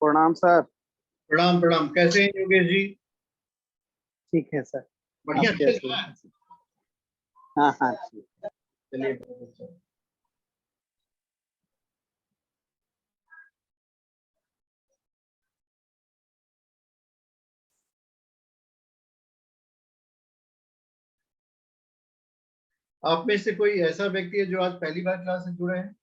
प्रणाम सर। प्रणाम प्रणाम। कैसे हैं योगेश जी? ठीक है सर। बढ़िया आप चल कैसे रहा हैं? है। हाँ हाँ ठीक है। चलिए बहुत अच्छा। आप में से कोई ऐसा व्यक्ति है जो आज पहली बार क्लास से जुड़े हैं?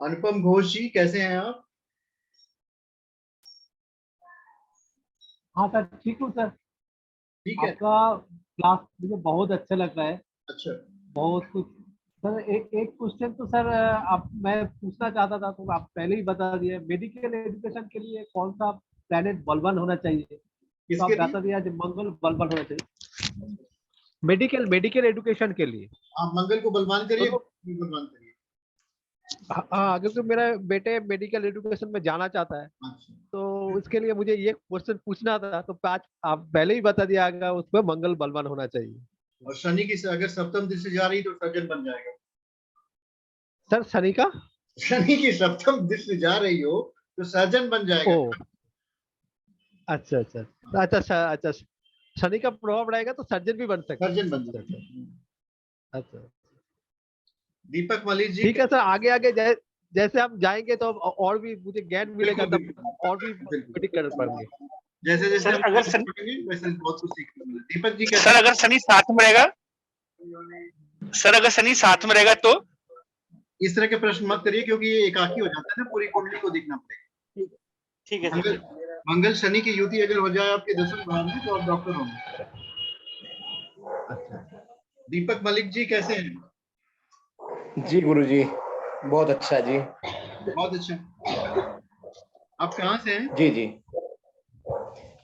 अनुपम घोष जी, कैसे हैं आप? हाँ सर, ठीक हूँ सर। ठीक है। आपका क्लास मुझे बहुत अच्छा लग रहा है। अच्छा। बहुत कुछ सर। एक एक क्वेश्चन तो सर आप मैं पूछना चाहता था, तो आप पहले ही बता दिए। मेडिकल एजुकेशन के लिए कौन सा प्लेनेट बलवान होना चाहिए? तो किसके आप बता लिए? दिया जो मंगल बलवान होना चाहिए। मेडिकल मेडिकल एजुकेशन के लिए। आप मंगल को बलवान करिए, तो बलवान करिए। हाँ, क्योंकि मेरा बेटे मेडिकल एजुकेशन में जाना चाहता है, अच्छा। तो उसके लिए मुझे ये क्वेश्चन पूछना था। तो आज आप पहले ही बता दिया गया, उसमें मंगल बलवान होना चाहिए। और शनि की अगर सप्तम दृष्टि जा रही तो सर्जन बन जाएगा। सर शनि का? शनि की सप्तम दृष्टि जा रही हो तो सर्जन बन ओ, जाएगा। अच्छा अच्छा अच्छा अच्छा अच्छा। शनि का प्रभाव रहेगा तो सर्जन भी बन सकते सर्जन हैं। बन अच्छा अच्छा जाएगा। अच्छा। दीपक मलिक जी, ठीक है सर, आगे आगे जैसे हम जाएंगे तो और भी मुझे ज्ञान मिलेगा, बिल्कुल तब बिल्कुल और भी बिल्कुल। प्रेडिक्ट कर पाएंगे। जैसे जैसे सर हम अगर शनि पढ़ेंगे वैसे बहुत कुछ सीखने को मिलेगा। दीपक जी कैसे? सर अगर शनि साथ में रहेगा, सर अगर शनि साथ में रहेगा तो? इस तरह के प्रश्न मत करिए क्योंकि ये एकाकी हो जाता है ना, पूरी कुंडली को देखना पड़ेगा। ठीक है सर। मंगल मंगल शनि की युति अगर हो जाए आपके 10वें भाव में तो आप डॉक्टर होंगे। अच्छा। दीपक मलिक जी कैसे हैं? जी गुरुजी, बहुत अच्छा जी। बहुत अच्छा। आप कहाँ से हैं? जी जी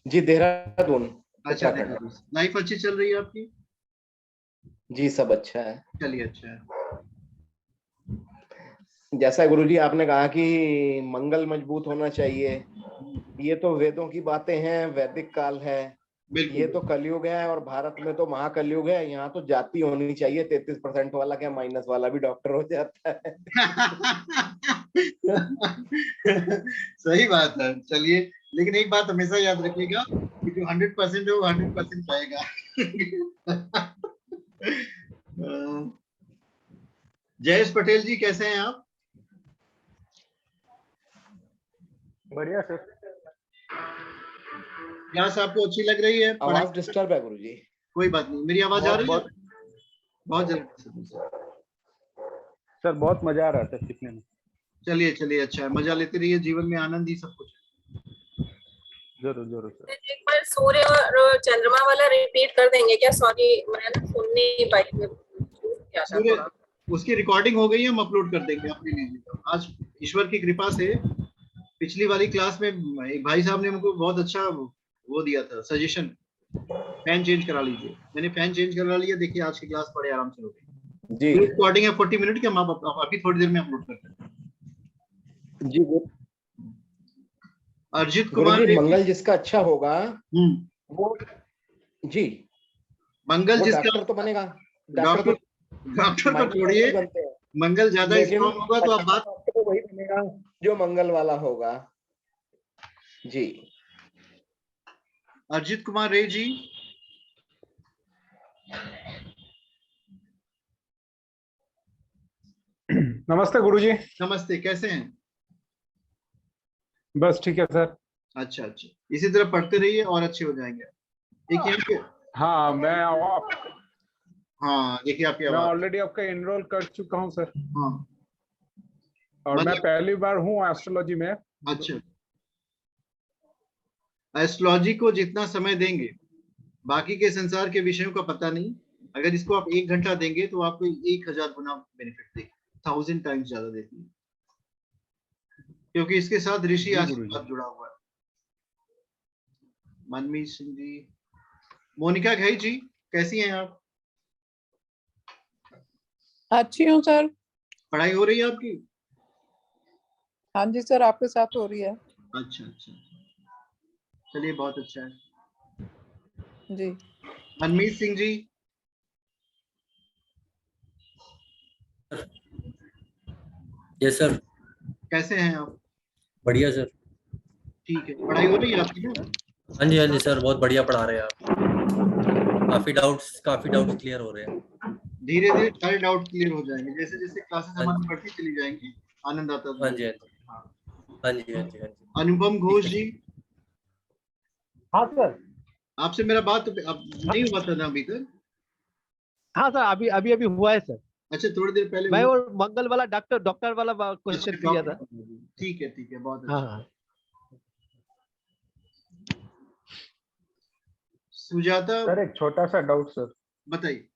जी, देहरादून, अच्छा, उत्तराखंड। देहरादून से। लाइफ अच्छी चल रही है आपकी? जी सब अच्छा है। चलिए अच्छा है। जैसा गुरुजी आपने कहा कि मंगल मजबूत होना चाहिए, ये तो वेदों की बातें हैं, वैदिक काल है। बिल्कुल ये तो कलयुग है और भारत में तो महाकलयुग है। यहाँ तो जाति होनी चाहिए। 33% वाला क्या माइनस वाला भी डॉक्टर हो जाता है। सही बात है। चलिए, लेकिन एक बात हमेशा याद रखिएगा कि जो 100% है वो 100% पाएगा। जयेश पटेल जी कैसे हैं आप? बढ़िया सर। क्लास आपको अच्छी लग रही है? पढ़ाई आवाज डिस्टर्ब है गुरुजी। कोई बात नहीं, मेरी आवाज आ बहुत रही है? बहुत बहुत जल्दी। सर, बहुत मजा आ रहा था सीखने में। चलिए चलिए, अच्छा है। मजा लेते रहिए, जीवन में आनंद ही सब कुछ है। जरूर जरूर सर। एक बार सूर्य और चंद्रमा वाला रिपीट कर देंगे क्या? सॉरी, मैं ना सुन नहीं पाई, क्या था सूर्य, थोड़ा। उसकी रिकॉर्डिंग हो गई है, हम अपलोड कर देंगे, आप ले लीजिएगा। आज ईश्वर की कृपा से पिछली वाली क्लास में एक भाई साहब ने हमको बहुत अच्छा वो दिया था सजेशन, फैन चेंज करा लीजिए। मैंने फैन चेंज करा लिया, देखिए आज की क्लास बड़े आराम से हो गई। जी रिकॉर्डिंग है 40 मिनट की, हम आप अभी थोड़ी देर में अपलोड करते हैं। जी अर्जित कुमार गुरुजी, रेड्डी। मंगल जिसका अच्छा होगा वो, जी, मंगल वो जिसका, डॉक्टर तो बनेगा। डॉक्टर डॉक्टर, तो डॉक्टर को माइनस वाले छोड़िए, भी बनते हैं, मंगल ज्यादा लेकिन स्ट्रांग होगा तो आप अच्छा बात। डॉक्टर तो वही बनेगा जो मंगल वाला होगा। जी। अर्जित कुमार रे जी, नमस्ते गुरुजी। नमस्ते, कैसे हैं? बस ठीक है सर। अच्छा अच्छा, इसी तरह पढ़ते रहिए और अच्छे हो जाएंगे। एक यहाँ पे, हाँ, हाँ देखिए आपकी मैं आवाज। ऑलरेडी आपका एनरोल कर चुका हूँ सर। हाँ और मैं मतलब, पहली बार हूँ एस्ट्रोलॉजी में। अच्छा, एस्ट्रोलॉजी को जितना समय देंगे, बाकी के संसार के विषयों का पता नहीं, अगर इसको आप 1 घंटा देंगे तो आपको 1000 गुना बेनिफिट देगी, 1000 टाइम्स ज्यादा देती है, क्योंकि इसके साथ ऋषि जी गुरुजी। आशीर्वाद जुड़ा हुआ है। मनमीत सिंह जी, मोनिका घई जी, कैसी हैं आप? अच्छी हूँ सर। पढ़ाई हो रही है आपकी? हाँ जी सर, आपके साथ हो रही है। अच्छा अच्छा, चलिए बहुत अच्छा है। जी। मनमीत सिंह जी, यस सर। कैसे हैं आप? बढ़िया सर। ठीक है, पढ़ाई हो रही है आपकी ना? हाँ जी सर, बहुत बढ़िया पढ़ा रहे हैं आप। काफी डाउट्स क्लियर हो रहे हैं। धीरे धीरे सारे डाउट क्लियर हो जाएंगे, जैसे जैसे क्लासेस हाँ हमारी जी बढ़ती चली जाएंगी, आनंद आता हाँ जाएगा। जी हाँ जी हाँ। हाँ जी हाँ जी हाँ जी। अनुपम घोष जी, हाँ सर। आपसे मेरा बात अब नहीं हुआ था ना अभी तक? हाँ सर, अभी अभी अभी हुआ है सर। अच्छा, थोड़ी देर पहले मैं हुआ। वो मंगल वाला डॉक्टर वाला अच्छा, क्वेश्चन किया था। ठीक है, ठीक है, बहुत हाँ अच्छा। हाँ। सुजाता, सर एक छोटा सा डाउट सर। बताइए।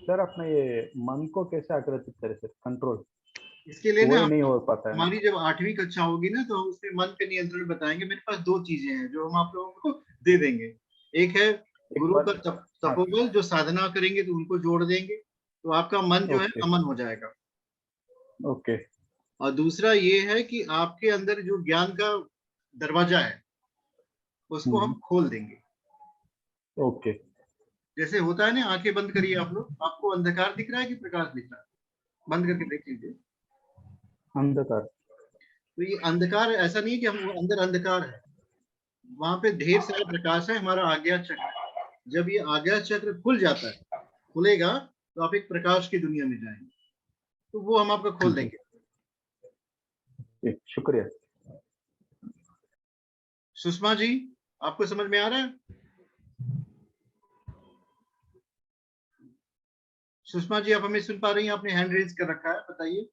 सर अपने ये मन को कैसे आकृतित करें सर, कंट्रोल? इसके लिए ना वही नहीं हो पाता है ना। हमारी जब 8वीं कक्षा होगी ना, तो हम उसमें मन पे नियंत्रण बताएंगे। मेरे पास 2 चीजें हैं जो हम आप लोगों को दे देंगे। एक है एक गुरु बार। का हाँ। तपोबल, जो साधना करेंगे तो उनको जोड़ देंगे, तो आपका मन जो है ओके। अमन हो जाएगा। ओके। और दूसरा ये है कि आपके अंदर जो ज्ञान का दरवाजा है उसको हम खोल देंगे। ओके। जैसे होता है ना, आंखें बंद करिए आप लोग, आपको अंधकार दिख रहा है कि प्रकाश दिख रहा है? बंद करके देख लीजिए। अंधकार। तो ये अंधकार ऐसा नहीं है कि हम अंदर अंधकार है, वहां पे ढेर सारा प्रकाश है, हमारा आज्ञा चक्र। जब ये आज्ञा चक्र खुल जाता है, खुलेगा, तो आप एक प्रकाश की दुनिया में जाएंगे, तो वो हम आपका खोल देंगे। शुक्रिया। सुषमा जी, आपको समझ में आ रहा है? सुषमा जी, आप हमें सुन पा रही हैं? आपने हैंड रेज कर रखा है, बताइए।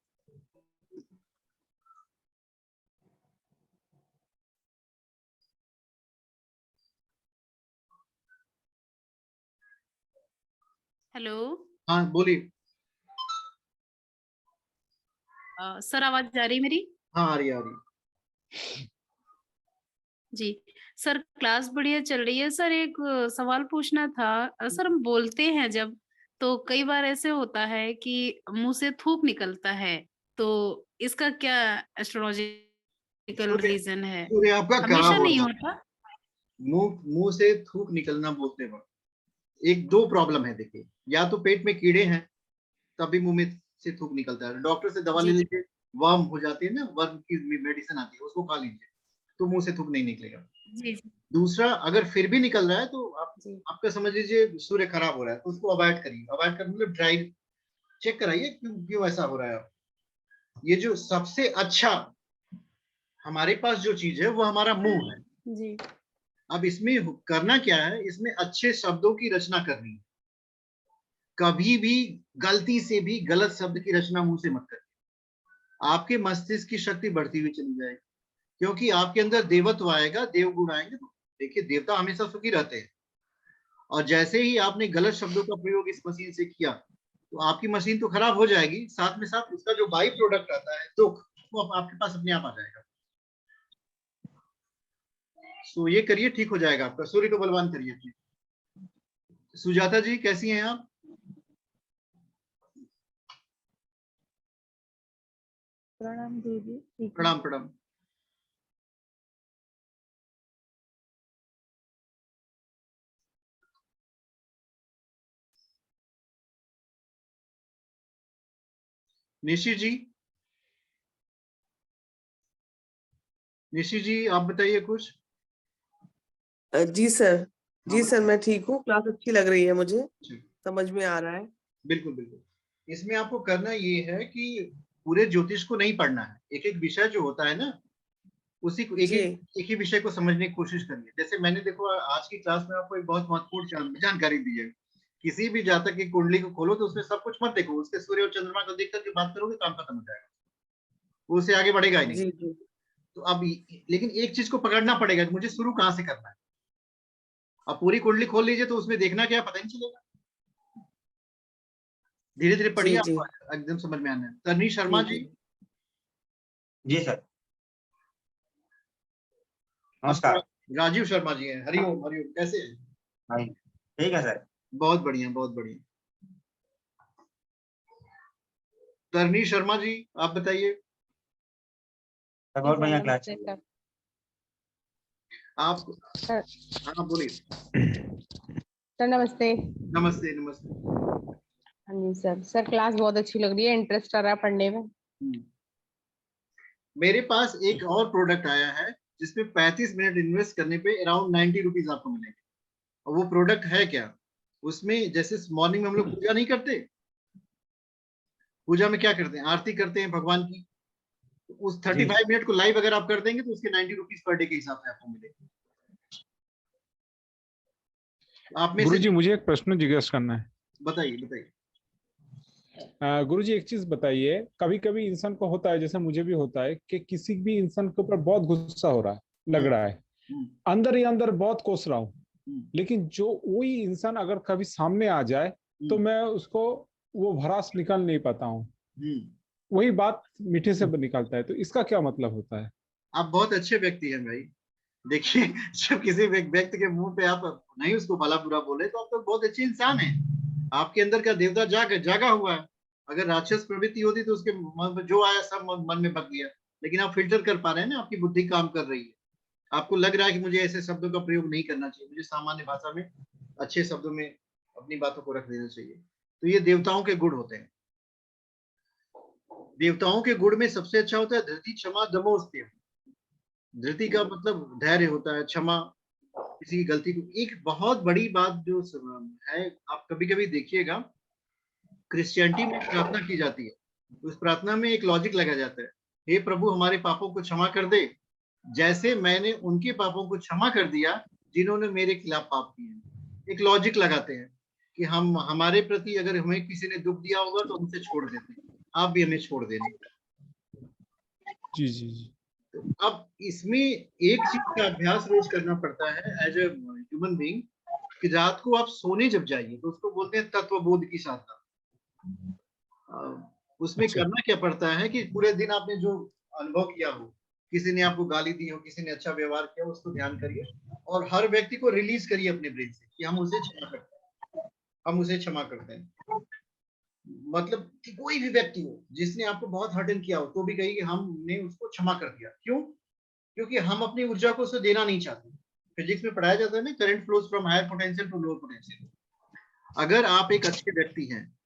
हेलो। हाँ, बोलिए। सर आवाज जा रही मेरी? हाँ, आ रही है, आ रही जी सर, क्लास बढ़िया चल रही है। सर एक सवाल पूछना था। सर हम बोलते हैं जब, तो कई बार ऐसे होता है कि मुंह से थूक निकलता है, तो इसका क्या एस्ट्रोलॉजिकल है। रीजन है? सूर्य आपका हमेशा खराब हो नहीं रहा है। होता। मुंह मुंह से थूक निकलना बोलते वक्त एक दो प्रॉब्लम है। देखिए, या तो पेट में कीड़े हैं, तभी मुंह में से थूक निकलता है। डॉक्टर से दवा ले जी लीजिए, वर्म हो जाती है ना, वर्म की मेडिसिन आती है, उसको खा लीजिए, तो मुंह से थूक नहीं निकलेगा। जी जी दूसरा, अगर फिर भी निकल रहा है तो जी। आपका समझ लीजिए सूर्य खराब हो रहा है, तो उसको अवॉइड करिए। अवॉइड करने मतलब ड्राई चेक कराइए क्यों क्यों ऐसा हो रहा है। ये जो सबसे अच्छा हमारे पास जो चीज है वो हमारा मुंह है। जी अब इसमें करना क्या है, इसमें अच्छे शब्दों की रचना करनी है। कभी भी गलती से भी गलत शब्द की रचना मुंह से मत करिए, आपके मस्तिष्क की शक्ति बढ़ती हुई चली जाएगी, क्योंकि आपके अंदर देवत्व आएगा, देव गुण आएंगे। तो देखिए, देवता हमेशा सुखी रहते हैं, और जैसे ही आपने गलत शब्दों का प्रयोग इस मशीन से किया, तो आपकी मशीन तो खराब हो जाएगी, साथ में साथ उसका जो बाई प्रोडक्ट आता है दुख, वो आपके पास अपने आप आ जाएगा। तो ये करिए, ठीक हो जाएगा आपका। सूर्य को बलवान करिए अपने। सुजाता जी, कैसी हैं आप? प्रणाम दीदी। ठीक है। प्रणाम प्रणाम। निशी जी, निशी जी, आप बताइए कुछ। जी सर। जी सर, मैं ठीक हूँ। क्लास अच्छी लग रही है मुझे, जी, समझ में आ रहा है। बिल्कुल बिल्कुल। इसमें आपको करना ये है कि पूरे ज्योतिष को नहीं पढ़ना है, एक एक विषय जो होता है ना, उसी को जी एक ही विषय को समझने की कोशिश करिए। जैसे मैंने देखो आज की क्लास में आपको एक बहुत महत्वपूर्ण जानकारी दी है। किसी भी जातक की कुंडली को खोलो तो उसमें सब कुछ मत देखो, उसके सूर्य और चंद्रमा को देख करके बात करोगे, काम खत्म हो जाएगा, वो उससे आगे बढ़ेगा ही नहीं। जी जी तो अब लेकिन एक चीज को पकड़ना पड़ेगा, मुझे शुरू कहाँ से करना है। अब पूरी कुंडली खोल लीजिए तो उसमें देखना क्या पता नहीं चलेगा। धीरे धीरे पढ़िए, जी जी आपको एकदम समझ में आना है। तन्वी शर्मा जी जी। जी। जी सर, आपका नमस्कार। राजीव शर्मा जी हैं। हरिओम हरिओम, कैसे हैं? हाँ जी, ठीक है सर। बहुत बढ़िया, बहुत बढ़िया। तरनी शर्मा जी, आप बताइए। सर जी बहुत सर, बढ़िया क्लास नमस्ते चल रही है। सर। आप, सर हाँ बोलिए। सर नमस्ते। नमस्ते नमस्ते। हाँ हाँ जी सर। सर क्लास बहुत अच्छी लग रही है, इंटरेस्ट आ रहा है पढ़ने में। मेरे पास एक और प्रोडक्ट आया है जिसमें 35 मिनट इन्वेस्ट करने पे अराउंड 90 रुपीज आपको मिलेंगे। और वो प्रोडक्ट है क्या? उसमें जैसे मॉर्निंग में हम लोग पूजा नहीं करते, पूजा में क्या करते हैं, आरती करते हैं भगवान की। उस 35 मिनट को लाइव अगर आप कर देंगे तो उसके 90 रुपीज पर डे के हिसाब से आपको मिलेगा। आप में गुरुजी मुझे एक प्रश्न जिज्ञासा करना है। बताइए बताइए। गुरुजी एक चीज बताइए, कभी कभी इंसान को होता है, जैसे मुझे भी होता है, कि किसी भी इंसान के ऊपर बहुत गुस्सा हो रहा है, लग रहा है, अंदर ही अंदर बहुत कोस रहा हूँ, लेकिन जो वही इंसान अगर कभी सामने आ जाए तो मैं उसको वो भड़ास निकाल नहीं पाता हूँ, वही बात मीठे से निकालता है। तो इसका क्या मतलब होता है? आप बहुत अच्छे व्यक्ति हैं भाई। देखिए, जब किसी व्यक्ति के मुंह पे आप नहीं उसको भला बुरा बोले तो आप तो बहुत अच्छे इंसान हैं। आपके अंदर का देवता जागा हुआ है। अगर राक्षस प्रवृत्ति होती तो उसके मन में जो आया सब मन में बक गया, लेकिन आप फिल्टर कर पा रहे हैं ना, आपकी बुद्धि काम कर रही है। आपको लग रहा है कि मुझे ऐसे शब्दों का प्रयोग नहीं करना चाहिए, मुझे सामान्य भाषा में अच्छे शब्दों में अपनी बातों को रख देना चाहिए। तो ये देवताओं के गुण होते हैं। देवताओं के गुण में सबसे अच्छा होता है धृति, क्षमा, दमोस्त्यम। धृति का मतलब धैर्य होता है, क्षमा किसी की गलती को। एक बहुत बड़ी बात जो है, आप कभी कभी देखिएगा, क्रिश्चियनिटी में प्रार्थना की जाती है, उस प्रार्थना में एक लॉजिक लगा जाता है, हे प्रभु हमारे पापों को क्षमा कर दे, जैसे मैंने उनके पापों को क्षमा कर दिया जिन्होंने मेरे खिलाफ पाप किए। एक लॉजिक लगाते हैं कि हम हमारे प्रति अगर हमें किसी ने दुख दिया होगा तो उनसे छोड़ देते हैं, आप भी हमें छोड़ देने। जी जी जी। तो अब इसमें एक चीज का अभ्यास रोज करना पड़ता है एज ए ह्यूमन बीइंग, कि रात को आप सोने जब जाइए तो उसको बोलते हैं तत्वबोध की साधना। उसमें करना क्या पड़ता है कि पूरे दिन आपने जो अनुभव किया हो, किसी ने आपको गाली दी हो, किसी ने अच्छा व्यवहार किया, उसको ध्यान करिए और हर व्यक्ति को रिलीज करिए अपने ब्रेन से कि हम उसे क्षमा करते हैं, हम उसे क्षमा करते हैं। मतलब कि कोई भी व्यक्ति हो जिसने आपको बहुत हर्टन किया हो तो भी कहिए कि हमने उसको क्षमा कर दिया। क्यों? क्योंकि हम अपनी ऊर्जा को उसे देना नहीं चाहते। फिजिक्स में पढ़ाया जाता है ना, current flows from higher potential to lower potential. अगर आप एक अच्छे व्यक्ति हैं,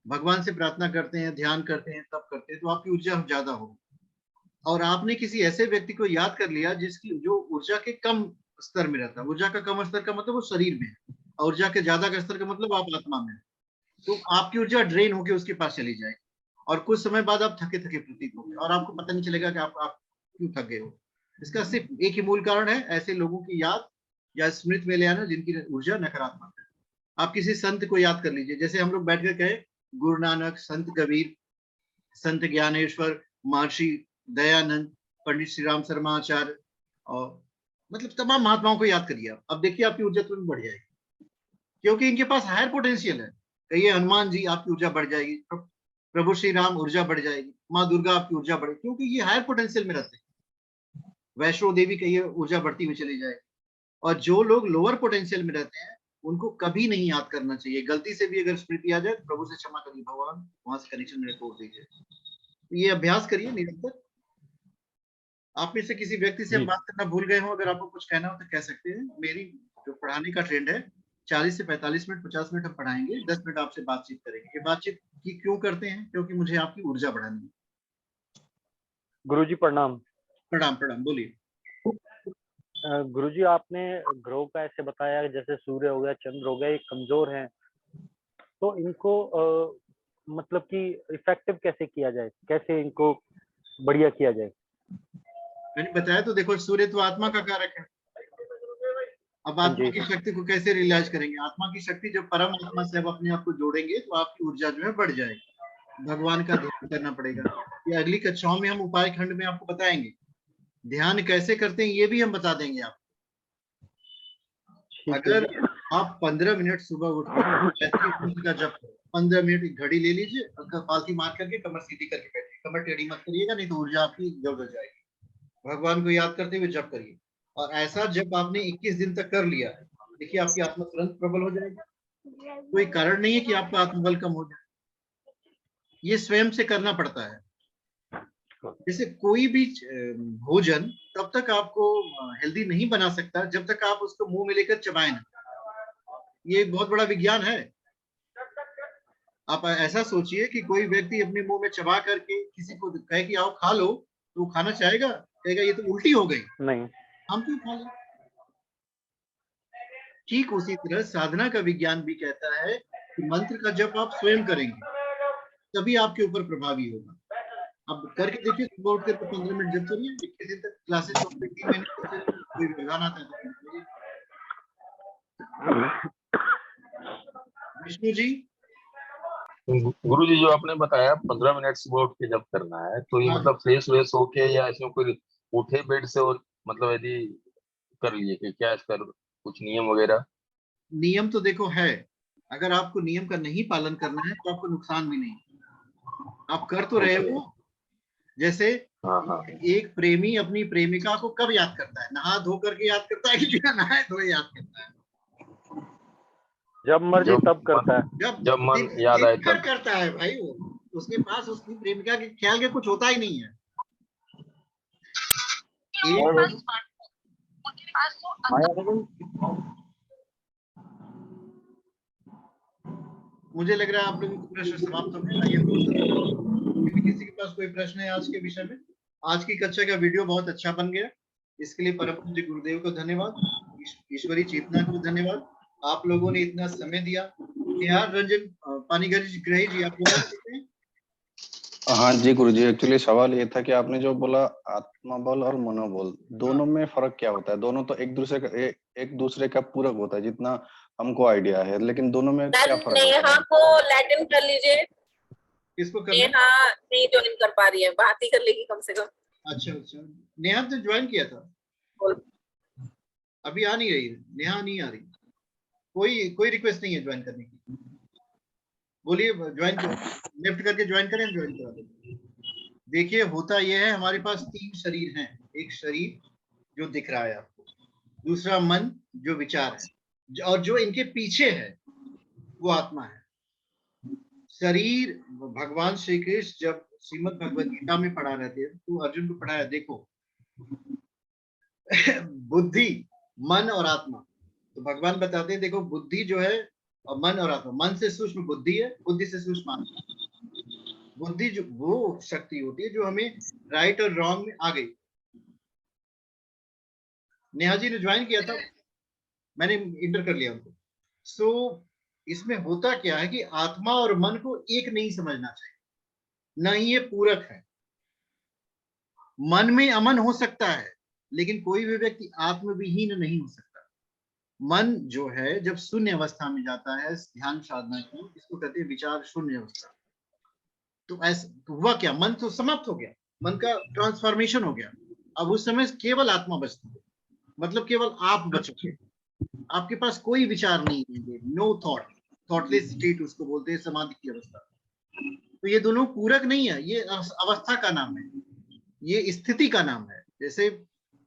भगवान से प्रार्थना करते हैं, ध्यान करते हैं, तब करते हैं, तो आपकी ऊर्जा ज्यादा होगी। और आपने किसी ऐसे व्यक्ति को याद कर लिया जिसकी जो ऊर्जा के कम स्तर में रहता है। ऊर्जा का कम स्तर का मतलब वो शरीर में है, और ऊर्जा के ज्यादा का स्तर का मतलब आप आत्मा में है। तो आपकी ऊर्जा ड्रेन होकर उसके पास चली जाएगी और कुछ समय बाद आप थके थके प्रतीत होंगे और आपको पता नहीं चलेगा कि आप क्यों थक गए हो। इसका सिर्फ एक ही मूल कारण है, ऐसे लोगों की याद या स्मृति में ले आना जिनकी ऊर्जा नकारात्मक है। आप किसी संत को याद कर लीजिए, जैसे हम लोग बैठ कर कहे गुरु नानक, संत कबीर, संत ज्ञानेश्वर, महर्षि दयानंद, पंडित श्री राम शर्मा आचार्य, और मतलब तमाम महात्माओं को याद करिए। अब देखिए आपकी ऊर्जा तुरंत बढ़ जाएगी, क्योंकि इनके पास हायर पोटेंशियल है। कहिए हनुमान जी, आपकी ऊर्जा बढ़ जाएगी। प्रभु श्री राम, ऊर्जा बढ़ जाएगी। माँ दुर्गा, आपकी ऊर्जा बढ़ेगी, क्योंकि ये हायर पोटेंशियल में रहते हैं। वैष्णो देवी, कहिए ऊर्जा बढ़ती हुई चली जाएगी। और जो लोग लोअर पोटेंशियल में रहते हैं उनको कभी नहीं याद करना चाहिए। गलती से भी अगर स्मृति आ जाए तो प्रभु से क्षमा करिए, भगवान वहां से कनेक्शन मेरे तोड़ दीजिए। ये अभ्यास करिए निरंतर। आप में से किसी व्यक्ति से हम बात करना भूल गए हो, अगर आपको कुछ कहना हो तो कह सकते हैं। मेरी जो पढ़ाने का ट्रेंड है 40 से 45 मिनट, 50 मिनट हम पढ़ाएंगे, 10 मिनट आपसे बातचीत करेंगे। ये बातचीत की क्यों करते हैं? क्योंकि मुझे आपकी ऊर्जा बढ़ानी है। गुरुजी प्रणाम। प्रणाम प्रणाम, बोलिए। गुरुजी आपने ग्रह का ऐसे बताया, जैसे सूर्य हो गया, चंद्र हो गया, ये कमजोर हैं, तो इनको मतलब कि इफेक्टिव कैसे किया जाए, कैसे इनको बढ़िया किया जाए? मैंने बताया तो, देखो सूर्य तो आत्मा का कारक है। अब आत्मा की शक्ति को कैसे रियलाइज करेंगे? आत्मा की शक्ति जब परम आत्मा से अब अपने आप को जोड़ेंगे तो आपकी ऊर्जा जो है बढ़ जाएगी। भगवान का ध्यान करना पड़ेगा। ये अगली कक्षाओं में हम उपाय खंड में आपको बताएंगे। ध्यान कैसे करते हैं ये भी हम बता देंगे आपको। अगर आप 15 मिनट सुबह उठकर का जप 15 मिनट घड़ी ले लीजिए, पालथी मार करके कमर सीधी करके बैठिए। कमर टेढ़ी मत करिएगा, नहीं तो ऊर्जा आपकी जड़ जाएगी। भगवान को याद करते हुए जप करिए, और ऐसा जब आपने 21 दिन तक कर लिया, देखिए आपकी आत्मा तुरंत प्रबल हो जाएगी। कोई कारण नहीं है कि आपका आत्मबल कम हो जाए, ये स्वयं से करना पड़ता है। जैसे कोई भी भोजन तब तक आपको हेल्दी नहीं बना सकता जब तक आप उसको मुंह में लेकर चबाएं ना। ये एक बहुत बड़ा विज्ञान है। आप ऐसा सोचिए कि कोई व्यक्ति अपने मुंह में चबा करके किसी को कहे कि आओ खा लो, तो वो खाना चाहेगा? कहेगा ये तो उल्टी हो गई, नहीं। हम क्यों खा लें? ठीक उसी तरह साधना का विज्ञान भी कहता है कि मंत्र का जप आप स्वयं करेंगे तभी आपके ऊपर प्रभावी होगा। अब करके देखिए, सुबह उठ कर 15 मिनट जप करिए, 21 दिन तक क्लासेस 3 महीने कोई विधान आता है तो करिए। विष्णु जी, गुरु जी, जो आपने बताया 15 मिनट सुबह उठ के जब करना है, तो ये मतलब फ्रेश व्रेश होके या इसमें कोई उठे बेड से, और मतलब यदि कर लिए कि क्या इसका कुछ नियम वगैरह? नियम तो देखो है, अगर आपको नियम का नहीं पालन करना है तो आपको नुकसान भी नहीं, आप कर तो रहे हो। जैसे एक प्रेमी अपनी प्रेमिका को कब याद करता है? नहा धो करके याद करता है कि बिना नहाए धोए याद करता है? जब मर्जी तब करता है, जब मन याद आए तब करता है भाई। वो उसके पास उसकी प्रेमिका के ख्याल के कुछ होता ही नहीं है। मुझे लग रहा है आप लोगों के प्रश्न समाप्त हो गए। किसी के पास कोई प्रश्न है आज के विषय में? आज की कक्षा का वीडियो बहुत अच्छा बन गया, इसके लिए परम पूज्य गुरुदेव को धन्यवाद, ईश्वरी चेतना को धन्यवाद। आप लोगों ने इतना समय दिया। निहार रंजन पानीग्राही जी, आप बोल सकते हैं? हाँ जी गुरु जी, एक्चुअली सवाल ये था कि आपने जो बोला आत्मा बल और मनोबल, दोनों में फर्क क्या होता है? दोनों तो एक दूसरे का पूरक होता है जितना हमको आइडिया है, लेकिन दोनों में क्या फर्क होता है? नेहा को लैटिन कर लीजिए। किसको करना? नेहा नहीं ज्वाइन कर पा रही है, बात ही कर लेगी कम से कम। अच्छा, नेहा तो ज्वाइन किया था, अभी आ नहीं रही है। नेहा नहीं आ रही, कोई रिक्वेस्ट नहीं है ज्वाइन करने की। बोलिए ज्वाइन करो, लेफ्ट करके ज्वाइन करें, ज्वाइन करा दें। देखिए होता यह है, हमारे पास 3 शरीर हैं। एक शरीर जो दिख रहा है आपको, दूसरा मन जो विचार है, और जो इनके पीछे है वो आत्मा है। शरीर भगवान श्री कृष्ण जब श्रीमद् भगवद गीता में पढ़ा रहे थे तो अर्जुन को पढ़ाया, देखो बुद्धि, मन और आत्मा। तो भगवान बताते हैं देखो बुद्धि जो है और मन और आत्मा, मन से सूक्ष्म बुद्धि है, बुद्धि से सूक्ष्म आत्मा। बुद्धि जो वो शक्ति होती है जो हमें राइट और रॉन्ग में आ गई। नेहा जी ने ज्वाइन किया था, मैंने इंटर कर लिया उनको। सो इसमें होता क्या है कि आत्मा और मन को एक नहीं समझना चाहिए, ना ही ये पूरक है। मन में अमन हो सकता है, लेकिन कोई भी व्यक्ति आत्मविहीन नहीं हो सकता। मन जो है जब शून्य अवस्था में जाता है ध्यान साधना की, इसको कहते हैं विचार शून्य अवस्था। तो ऐसा तो हुआ क्या, मन तो समाप्त हो गया, मन का ट्रांसफॉर्मेशन हो गया। अब उस समय केवल आत्मा बचती है, मतलब केवल आप बचोगे, आपके पास कोई विचार नहीं है, नो थॉट, थॉटलेस स्टेट उसको बोलते हैं, समाधि की अवस्था। तो ये दोनों पूरक नहीं है, ये अवस्था का नाम है, ये स्थिति का नाम है। जैसे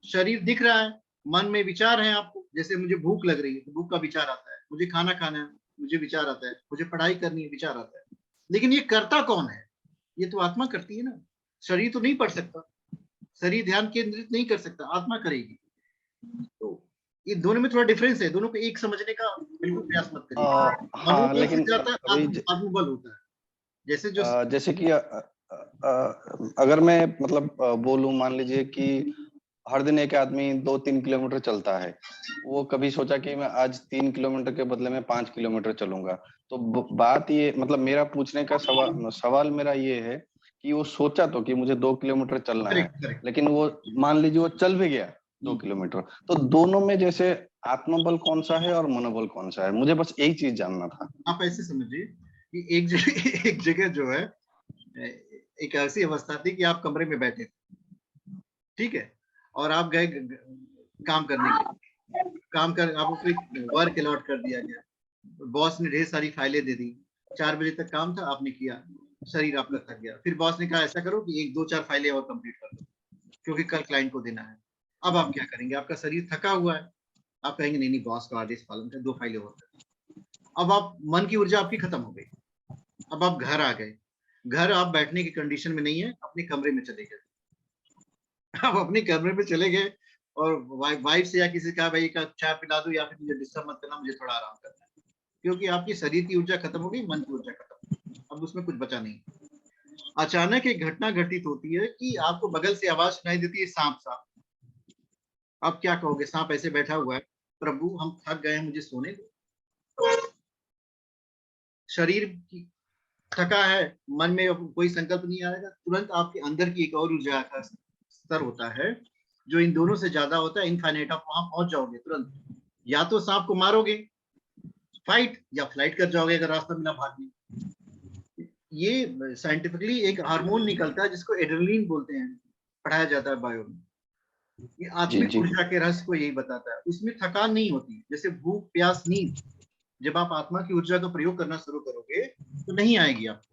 शरीर दिख रहा है, मन में विचार है आपको, जैसे मुझे भूख लग रही है तो भूख का विचार आता है, मुझे खाना खाना है मुझे विचार आता है, मुझे पढ़ाई करनी है विचार आता है। लेकिन ये करता कौन है? ये तो आत्मा करती है ना। शरीर तो नहीं पढ़ सकता, शरीर ध्यान केंद्रित नहीं कर सकता, आत्मा करेगी। तो ये दोनों में थोड़ा डिफरेंस है, दोनों को एक समझने का बिल्कुल प्रयास मत करिए। हाँ, लेकिन आत्मबल होता है। जैसे कि अगर मैं मतलब बोलूं, मान लीजिए कि हर दिन एक आदमी 2-3 किलोमीटर चलता है, वो कभी सोचा कि मैं आज 3 किलोमीटर के बदले में 5 किलोमीटर चलूंगा। तो बात ये, मतलब मेरा पूछने का सवाल मेरा ये है कि वो सोचा तो कि मुझे 2 किलोमीटर चलना है, लेकिन वो मान लीजिए वो चल भी गया 2 किलोमीटर, तो दोनों में जैसे आत्मबल कौन सा है और मनोबल कौन सा है? मुझे बस यही चीज जानना था। आप ऐसे समझिए कि एक जगह जो है, एक ऐसी अवस्था थी कि आप कमरे में बैठे थे, ठीक है, और आप गए काम करने के लिए, आपको वर्क अलॉट कर दिया गया, बॉस ने ढेर सारी फाइलें दे दी, 4 बजे तक काम था, आपने किया, शरीर आपका थक गया। फिर बॉस ने कहा ऐसा करो कि 1-2-4 फाइलें और कंप्लीट कर दो क्योंकि कल क्लाइंट को देना है। अब आप क्या करेंगे? आपका शरीर थका हुआ है, आप कहेंगे नहीं बॉस का आदेश पालन कर, 2 फाइलें और कर। अब आप मन की ऊर्जा आपकी खत्म हो गई, अब आप घर आ गए, घर आप बैठने की कंडीशन में नहीं है, अपने कमरे में चले गए। आप अपने कमरे में चले गए और वाइफ से या किसी का भाई का चाय पिला दो या फिर मुझे डिस्टर्ब मत करना, मुझे थोड़ा आराम करना है, क्योंकि आपकी शरीर की ऊर्जा खत्म हो गई, मन की ऊर्जा खत्म हो गई। अब उसमें कुछ बचा नहीं। अचानक एक घटना घटित होती है कि आपको बगल से आवाज सुनाई देती है, सांप सांप। आप क्या कहोगे? सांप ऐसे बैठा हुआ है, प्रभु हम थक गए हैं, मुझे सोने दो। शरीर की थका है, मन में अब कोई संकल्प नहीं आएगा, तुरंत आपके अंदर की एक और ऊर्जा का स्तर होता है जो इन दोनों से ज्यादा होता है, इनफाइनाइट। आप वहां पहुंच जाओगे तुरंत, या तो सांप को मारोगे, फाइट, या फ्लाइट कर जाओगे अगर रास्ता मिला भागने। ये साइंटिफिकली एक हार्मोन निकलता है जिसको एड्रेनलिन बोलते हैं, पढ़ाया जाता है बायो में। ये आत्मिक ऊर्जा के रहस्य को यही बताता है। उसमें थकान नहीं होती, जैसे भूख प्यास नींद, जब आप आत्मा की ऊर्जा का प्रयोग करना शुरू करोगे तो नहीं आएगी आपको।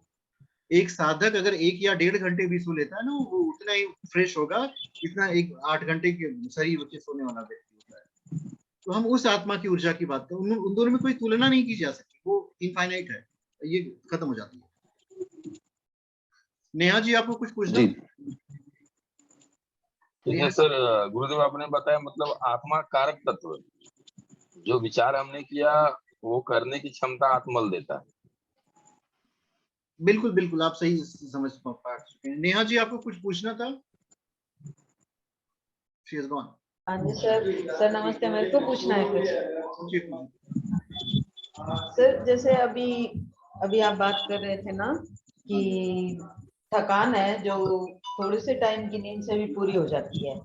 एक साधक अगर 1 या 1.5 घंटे भी सो लेता है ना, वो उतना ही फ्रेश होगा जितना एक 8 घंटे के शरीर के सोने वाला व्यक्ति होता है। तो हम उस आत्मा की ऊर्जा की बात करें, उन दोनों में कोई तुलना नहीं की जा सकती, वो इनफाइनाइट है, ये खत्म हो जाती है। नेहा जी आपको कुछ पूछना? ठीक है सर, गुरुदेव आपने बताया मतलब आत्मा कारक तत्व, जो विचार हमने किया वो करने की क्षमता आत्मल देता है। बिल्कुल बिल्कुल, आप सही समझ पा चुके हैं। नेहा जी आपको कुछ पूछना था? She is gone. हाँ जी सर, सर नमस्ते, मेरे को पूछना है कुछ। सर जैसे अभी आप बात कर रहे थे ना कि थकान है जो थोड़े से टाइम की नींद से भी पूरी हो जाती है,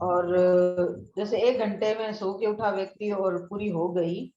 और जैसे 1 घंटे में सो के उठा व्यक्ति और पूरी हो गई,